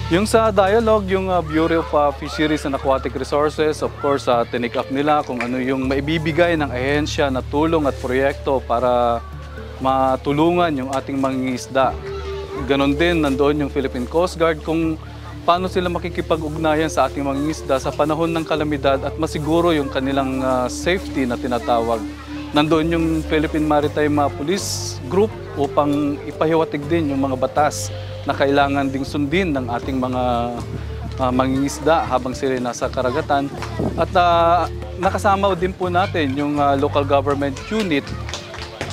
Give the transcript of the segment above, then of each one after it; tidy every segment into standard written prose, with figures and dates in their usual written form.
Yung sa dialogue, yung Bureau of Fisheries and Aquatic Resources, of course, tinake up nila kung ano yung maibibigay ng ahensya na tulong at proyekto para matulungan yung ating mangingisda. Ganon din, nandoon yung Philippine Coast Guard kung paano sila makikipag-ugnayan sa ating mangingisda sa panahon ng kalamidad at masiguro yung kanilang safety na tinatawag. Nandoon yung Philippine Maritime Police Group upang ipahiwatig din yung mga batas na kailangan ding sundin ng ating mga mangingisda habang sila nasa karagatan. At nakasama din po natin yung local government unit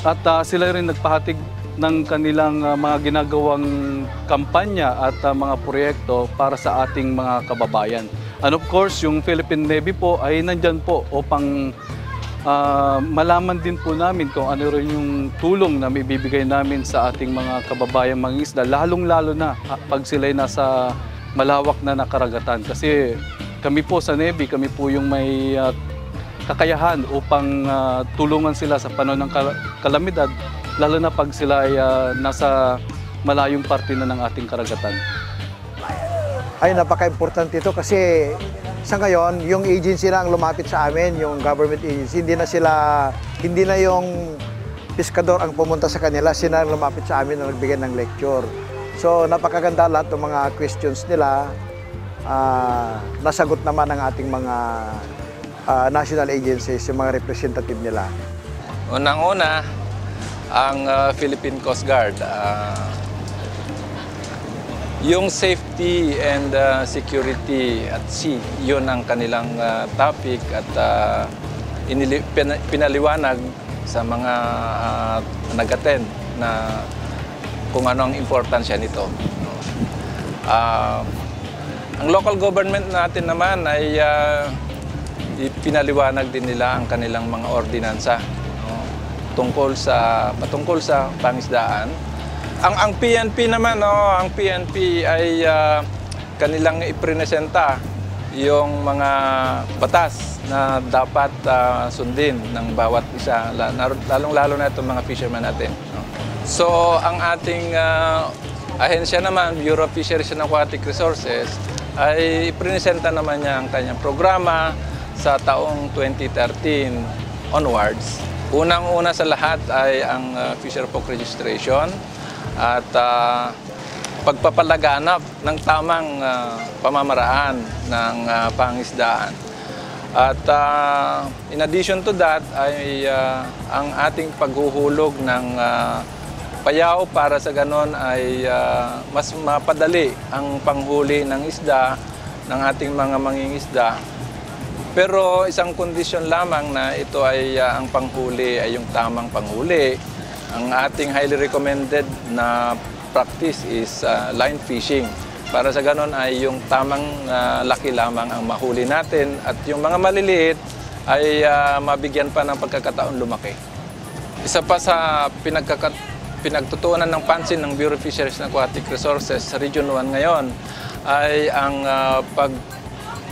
at sila rin nagpahatid ng kanilang mga ginagawang kampanya at mga proyekto para sa ating mga kababayan. And of course, yung Philippine Navy po ay nandyan po upang malaman din po namin kung ano rin yung tulong na may bibigay namin sa ating mga kababayang mangingisda, lalong-lalo na pag sila'y nasa malawak na nakaragatan. Kasi kami po sa Navy, kami po yung may kakayahan upang tulungan sila sa panahon ng kalamidad, lalo na pag sila ay nasa malayong parte na ng ating karagatan. Ay, napaka-importante ito kasi sa ngayon, yung agency na ang lumapit sa amin, yung government agency, hindi na yung piskador ang pumunta sa kanila, sila ang lumapit sa amin na nagbigay ng lecture. So, napakaganda lahat ng mga questions nila. Nasagot naman ng ating mga national agencies, yung mga representative nila. Unang-una, ang Philippine Coast Guard. Yung safety and security at sea, yun ang kanilang topic at pinaliwanag sa mga nag-attend na kung ano ang importansya nito. Ang local government natin naman ay pinaliwanag din nila ang kanilang mga ordinansa patungkol sa pangisdaan. Ang PNP naman, ang PNP ay kanilang ipresenta yung mga batas na dapat sundin ng bawat isa, lalong-lalo na itong mga fishermen natin. So, ang ating ahensya naman, Bureau of Fisheries and Aquatic Resources, ay ipresenta naman niya ang kanyang programa sa taong 2013 onwards. Unang-una sa lahat ay ang Fisher Folk Registration at pagpapalaganap ng tamang pamamaraan ng pangisdaan. At in addition to that ay ang ating paghuhulog ng payaw para sa ganon ay mas mapadali ang panghuli ng isda ng ating mga mangingisda. Pero isang kondisyon lamang na ito ay ang panghuli ay yung tamang panghuli. Ang ating highly recommended na practice is line fishing. Para sa ganon ay yung tamang laki lamang ang mahuli natin at yung mga maliliit ay mabigyan pa ng pagkakataon lumaki. Isa pa sa pinagtutuunan ng pansin ng Bureau of Fisheries and Aquatic Resources sa Region 1 ngayon ay ang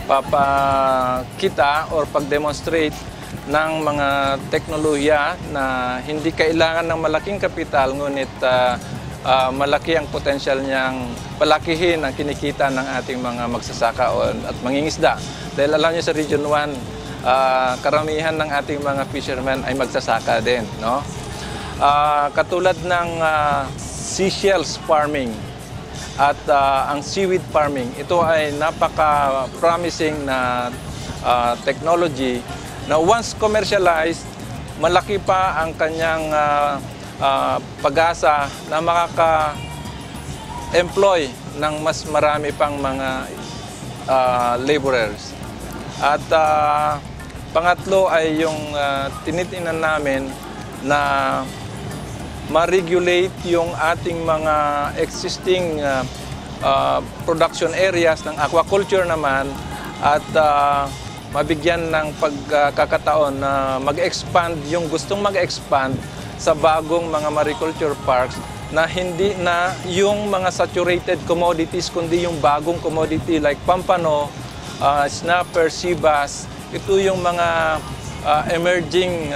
pagpapakita or pag-demonstrate ng mga teknolohiya na hindi kailangan ng malaking kapital ngunit malaki ang potensyal niyang palakihin ang kinikita ng ating mga magsasaka at mangingisda. Dahil alam niyo sa Region 1, karamihan ng ating mga fishermen ay magsasaka din. No? Katulad ng seashells farming at ang seaweed farming, ito ay napaka-promising na technology na once commercialized, malaki pa ang kanyang pag-asa na makaka-employ ng mas marami pang mga laborers. At pangatlo ay yung tinitinan namin na ma-regulate yung ating mga existing production areas ng aquaculture naman at mabigyan ng pagkakataon na mag-expand yung gustong mag-expand sa bagong mga mariculture parks na hindi na yung mga saturated commodities kundi yung bagong commodity like pampano, snapper, sea bass. Ito yung mga emerging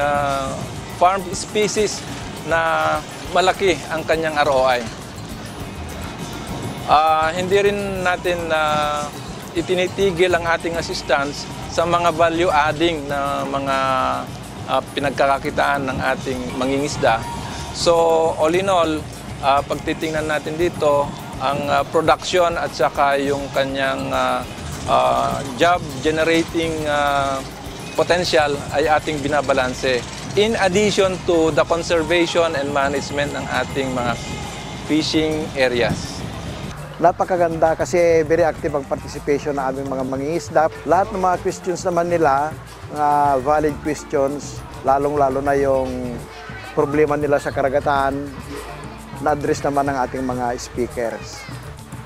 farm species na malaki ang kanyang ROI. Hindi rin natin itinitigil ang ating assistance sa mga value-adding na mga pinagkakakitaan ng ating mangingisda. So, all in all, pag titingnan natin dito, ang production at saka yung kanyang job-generating potential ay ating binabalanse. In addition to the conservation and management ng ating mga fishing areas. Napakaganda kasi very active ang participation ng aming mga mangingisda. Lahat ng mga questions naman nila, valid questions, lalong-lalo na yung problema nila sa karagatan, na-address naman ng ating mga speakers.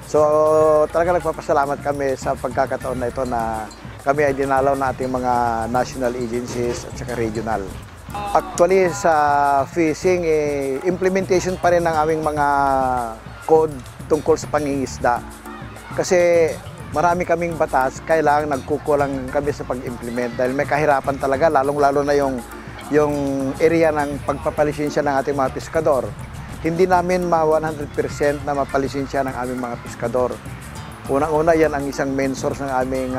So talaga nagpapasalamat kami sa pagkakataon na ito na kami ay dinalaw na ating mga national agencies at saka regional. Actually sa fishing, implementation pa rin ng aming mga code tungkol sa pangingisda. Kasi marami kaming batas, kailangan nagkukulang kami sa pag-implement dahil may kahirapan talaga, lalong-lalo na yung area ng pagpapalisensya ng ating mga piskador. Hindi namin 100% na mapalisensya ng aming mga piskador. Unang-una, yan ang isang main source ng aming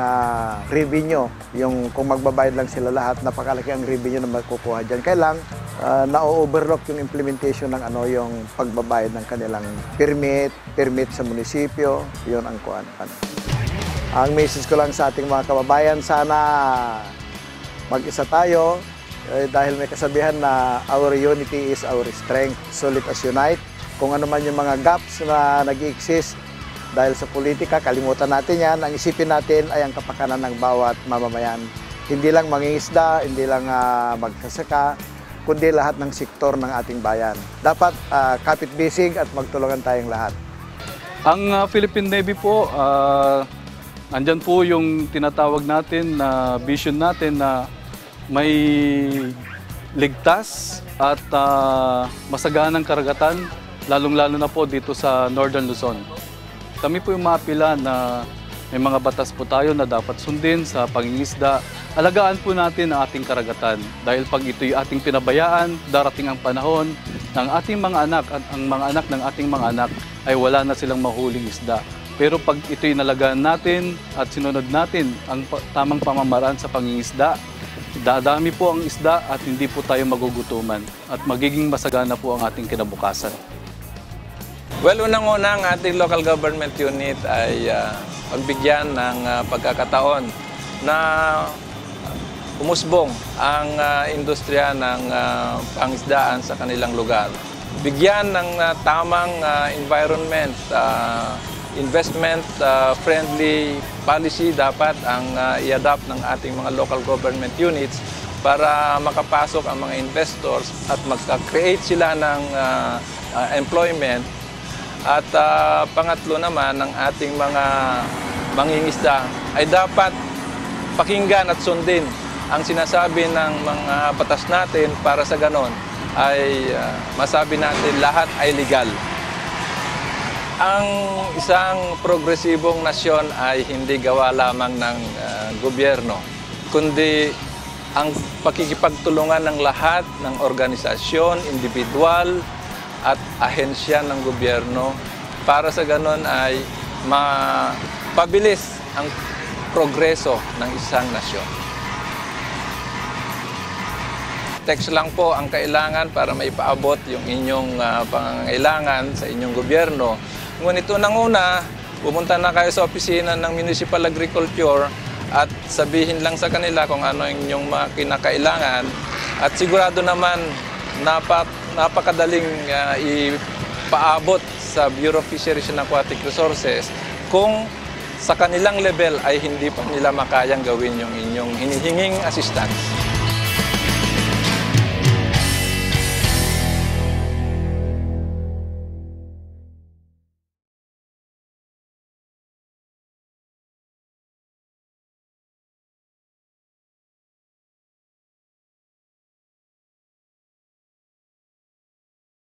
revenue. Yung kung magbabayad lang sila lahat, napakalaki ang revenue na makukuha dyan. Kailang na-overlook yung implementation ng yung pagbabayad ng kanilang permit sa munisipyo, yun ang kuan. Ang message ko lang sa ating mga kababayan, sana mag-isa tayo dahil may kasabihan na our unity is our strength, solid as unite. Kung ano man yung mga gaps na nag-exist dahil sa politika, kalimutan natin yan. Ang isipin natin ay ang kapakanan ng bawat mamamayan. Hindi lang mangingisda, hindi lang magsasaka, kundi lahat ng sektor ng ating bayan. Dapat kapit-bisig at magtulungan tayong lahat. Ang Philippine Navy po, andyan po yung tinatawag natin na vision natin na may ligtas at masaganang karagatan, lalong-lalo na po dito sa Northern Luzon. Kami po yung mapila na may mga batas po tayo na dapat sundin sa pangingisda. Alagaan po natin ang ating karagatan dahil pag ito'y ating pinabayaan, darating ang panahon ng ating mga anak at ang mga anak ng ating mga anak ay wala na silang mahuling isda. Pero pag ito'y nalagaan natin at sinunod natin ang tamang pamamaraan sa pangingisda, dadami po ang isda at hindi po tayo magugutuman at magiging masagana po ang ating kinabukasan. Well, unang-una ang ating local government unit ay pagbigyan ng pagkakataon na umusbong ang industriya ng pangisdaan sa kanilang lugar. Bigyan ng tamang environment, investment-friendly policy dapat ang i-adapt ng ating mga local government units para makapasok ang mga investors at magka-create sila ng employment. At pangatlo naman, ng ating mga mangingisda ay dapat pakinggan at sundin ang sinasabi ng mga batas natin para sa ganon ay masabi natin lahat ay legal. Ang isang progresibong nasyon ay hindi gawa lamang ng gobyerno, kundi ang pakikipagtulungan ng lahat ng organisasyon, individual, at ahensya ng gobyerno para sa ganon ay mapabilis ang progreso ng isang nasyon. Text lang po ang kailangan para maipaabot yung inyong pangangailangan sa inyong gobyerno. Ngunit unang-una, pumunta na kayo sa opisina ng Municipal Agriculture at sabihin lang sa kanila kung ano yung inyong mga kinakailangan at sigurado naman napakadaling ipaabot sa Bureau of Fisheries and Aquatic Resources kung sa kanilang level ay hindi pa nila makayang gawin yung inyong hinihinging assistance.